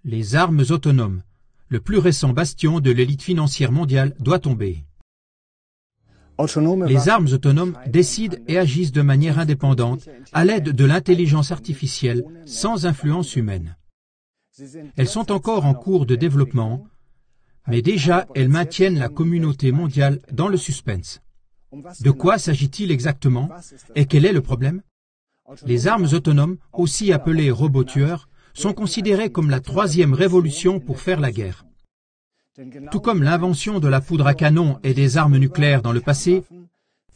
Les armes autonomes, le plus récent bastion de l'élite financière mondiale, doit tomber. Les armes autonomes décident et agissent de manière indépendante à l'aide de l'intelligence artificielle sans influence humaine. Elles sont encore en cours de développement, mais déjà elles maintiennent la communauté mondiale dans le suspense. De quoi s'agit-il exactement et quel est le problème? Les armes autonomes, aussi appelées robots tueurs, sont considérées comme la troisième révolution pour faire la guerre. Tout comme l'invention de la poudre à canon et des armes nucléaires dans le passé,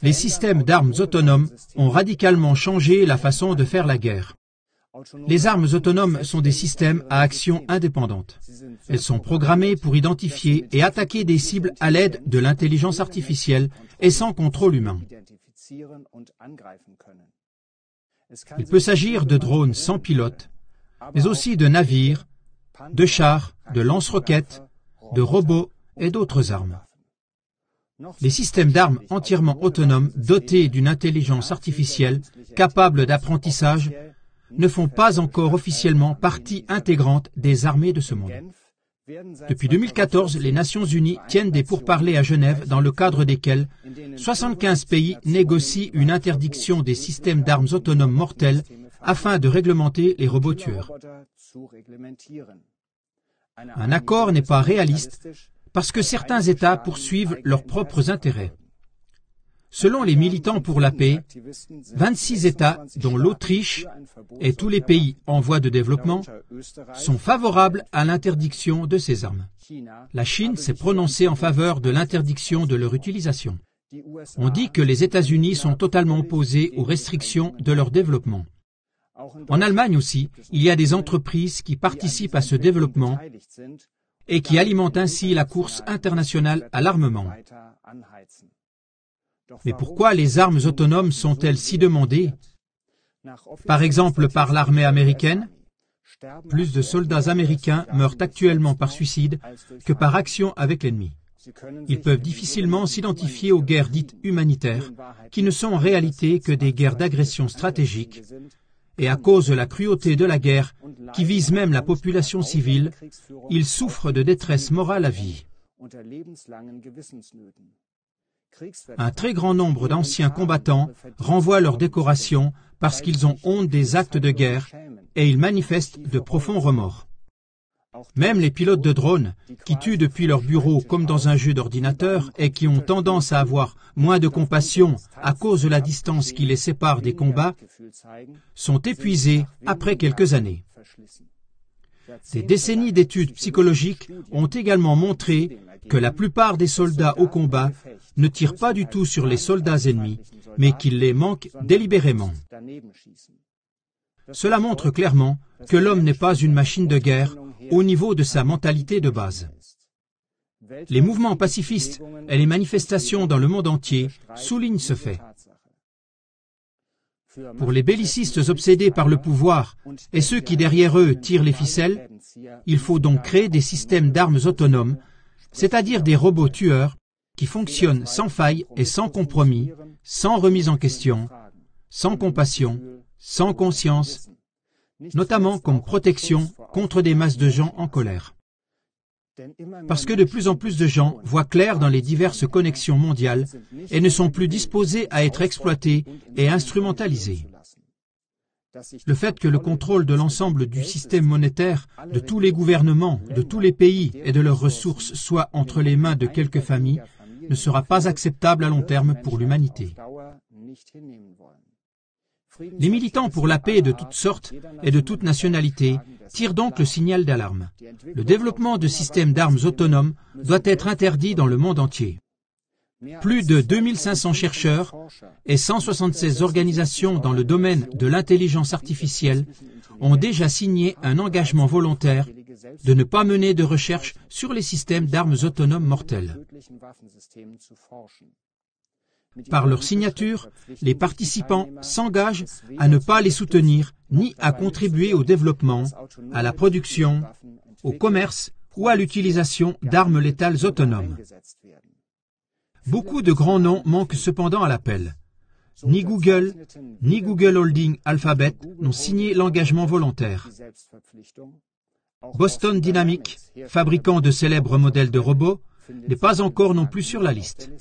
les systèmes d'armes autonomes ont radicalement changé la façon de faire la guerre. Les armes autonomes sont des systèmes à action indépendante. Elles sont programmées pour identifier et attaquer des cibles à l'aide de l'intelligence artificielle et sans contrôle humain. Il peut s'agir de drones sans pilote, mais aussi de navires, de chars, de lance-roquettes, de robots et d'autres armes. Les systèmes d'armes entièrement autonomes dotés d'une intelligence artificielle capable d'apprentissage ne font pas encore officiellement partie intégrante des armées de ce monde. Depuis 2014, les Nations Unies tiennent des pourparlers à Genève dans le cadre desquels 75 pays négocient une interdiction des systèmes d'armes autonomes mortels afin de réglementer les robots tueurs. Un accord n'est pas réaliste parce que certains États poursuivent leurs propres intérêts. Selon les militants pour la paix, 26 États, dont l'Autriche et tous les pays en voie de développement, sont favorables à l'interdiction de ces armes. La Chine s'est prononcée en faveur de l'interdiction de leur utilisation. On dit que les États-Unis sont totalement opposés aux restrictions de leur développement. En Allemagne aussi, il y a des entreprises qui participent à ce développement et qui alimentent ainsi la course internationale à l'armement. Mais pourquoi les armes autonomes sont-elles si demandées? Par exemple, par l'armée américaine, plus de soldats américains meurent actuellement par suicide que par action avec l'ennemi. Ils peuvent difficilement s'identifier aux guerres dites humanitaires, qui ne sont en réalité que des guerres d'agression stratégique, et à cause de la cruauté de la guerre, qui vise même la population civile, ils souffrent de détresse morale à vie. Un très grand nombre d'anciens combattants renvoient leur décoration parce qu'ils ont honte des actes de guerre et ils manifestent de profonds remords. Même les pilotes de drones, qui tuent depuis leur bureau comme dans un jeu d'ordinateur et qui ont tendance à avoir moins de compassion à cause de la distance qui les sépare des combats, sont épuisés après quelques années. Des décennies d'études psychologiques ont également montré que la plupart des soldats au combat ne tirent pas du tout sur les soldats ennemis, mais qu'ils les manquent délibérément. Cela montre clairement que l'homme n'est pas une machine de guerre au niveau de sa mentalité de base. Les mouvements pacifistes et les manifestations dans le monde entier soulignent ce fait. Pour les bellicistes obsédés par le pouvoir et ceux qui derrière eux tirent les ficelles, il faut donc créer des systèmes d'armes autonomes, c'est-à-dire des robots tueurs qui fonctionnent sans faille et sans compromis, sans remise en question, sans compassion, sans conscience, notamment comme protection contre des masses de gens en colère. Parce que de plus en plus de gens voient clair dans les diverses connexions mondiales et ne sont plus disposés à être exploités et instrumentalisés. Le fait que le contrôle de l'ensemble du système monétaire, de tous les gouvernements, de tous les pays et de leurs ressources soit entre les mains de quelques familles ne sera pas acceptable à long terme pour l'humanité. Les militants pour la paix de toutes sortes et de toutes nationalités tirent donc le signal d'alarme. Le développement de systèmes d'armes autonomes doit être interdit dans le monde entier. Plus de 2500 chercheurs et 176 organisations dans le domaine de l'intelligence artificielle ont déjà signé un engagement volontaire de ne pas mener de recherche sur les systèmes d'armes autonomes mortels. Par leur signature, les participants s'engagent à ne pas les soutenir ni à contribuer au développement, à la production, au commerce ou à l'utilisation d'armes létales autonomes. Beaucoup de grands noms manquent cependant à l'appel. Ni Google, ni Google Holding Alphabet n'ont signé l'engagement volontaire. Boston Dynamics, fabricant de célèbres modèles de robots, n'est pas encore non plus sur la liste.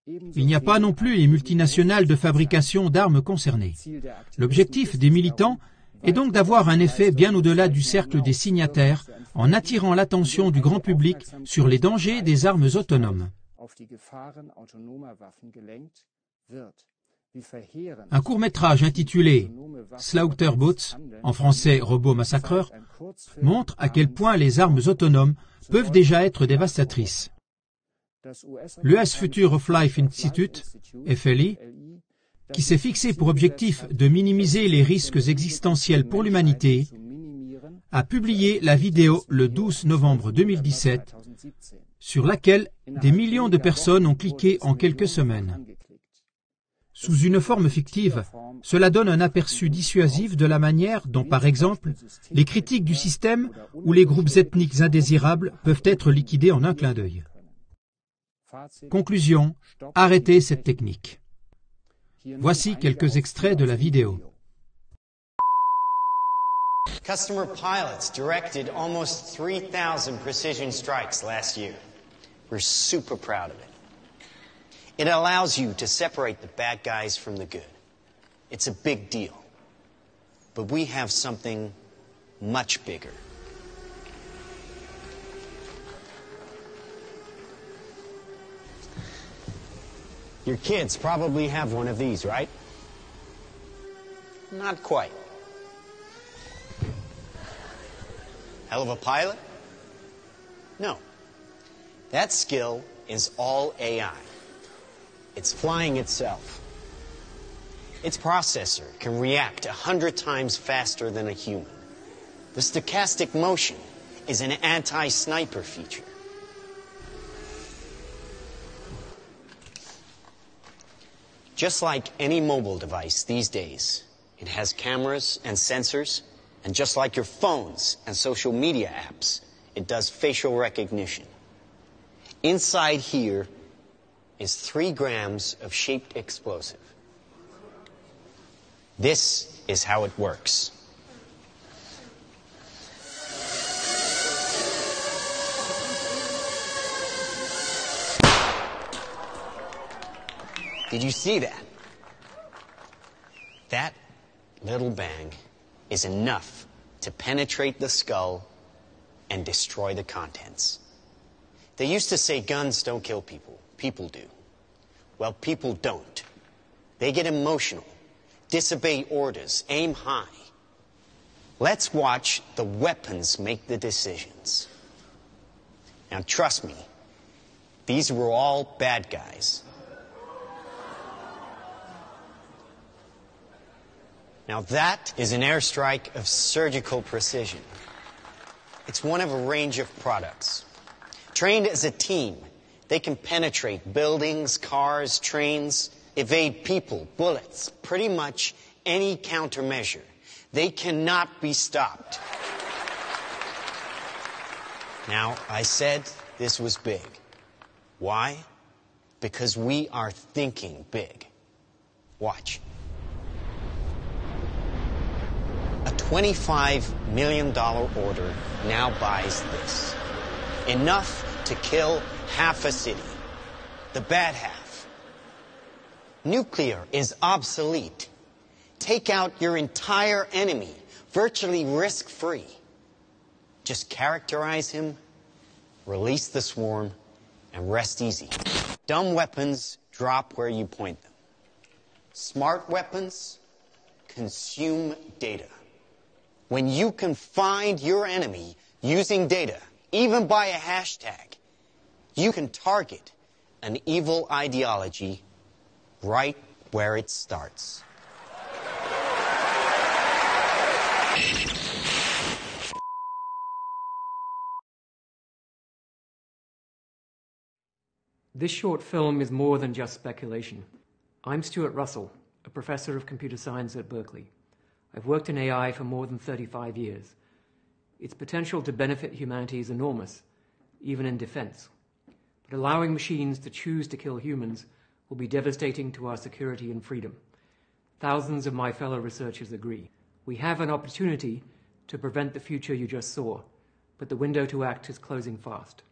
Il n'y a pas non plus les multinationales de fabrication d'armes concernées. L'objectif des militants est donc d'avoir un effet bien au-delà du cercle des signataires en attirant l'attention du grand public sur les dangers des armes autonomes. Un court-métrage intitulé « Slaughterbots », en français « Robots massacreurs », montre à quel point les armes autonomes peuvent déjà être dévastatrices. L'US Future of Life Institute, FLI, qui s'est fixé pour objectif de minimiser les risques existentiels pour l'humanité, a publié la vidéo le 12 novembre 2017, sur laquelle des millions de personnes ont cliqué en quelques semaines. Sous une forme fictive, cela donne un aperçu dissuasif de la manière dont, par exemple, les critiques du système ou les groupes ethniques indésirables peuvent être liquidés en un clin d'œil. Conclusion, arrêtez cette technique. Voici quelques extraits de la vidéo. Customer pilots directed almost 3,000 precision strikes last year. We're super proud of it. It allows you to separate the bad guys from the good. It's a big deal. But we have something much bigger. Your kids probably have one of these, right? Not quite. Hell of a pilot? No. That skill is all AI. It's flying itself. Its processor can react 100 times faster than a human. The stochastic motion is an anti-sniper feature. Just like any mobile device these days, it has cameras and sensors, and just like your phones and social media apps, it does facial recognition. Inside here is 3 grams of shaped explosive. This is how it works. Did you see that? That little bang is enough to penetrate the skull and destroy the contents. They used to say guns don't kill people. People do. Well, people don't. They get emotional, disobey orders, aim high. Let's watch the weapons make the decisions. Now, trust me, these were all bad guys. Now, that is an airstrike of surgical precision. It's one of a range of products. Trained as a team, they can penetrate buildings, cars, trains, evade people, bullets, pretty much any countermeasure. They cannot be stopped. Now, I said this was big. Why? Because we are thinking big. Watch. A $25 million order now buys this. Enough to kill half a city. The bad half. Nuclear is obsolete. Take out your entire enemy, virtually risk-free. Just characterize him, release the swarm, and rest easy. Dumb weapons drop where you point them. Smart weapons consume data. When you can find your enemy using data, even by a hashtag, you can target an evil ideology right where it starts. This short film is more than just speculation. I'm Stuart Russell, a professor of computer science at Berkeley. I've worked in AI for more than 35 years. Its potential to benefit humanity is enormous, even in defense. But allowing machines to choose to kill humans will be devastating to our security and freedom. Thousands of my fellow researchers agree. We have an opportunity to prevent the future you just saw, but the window to act is closing fast.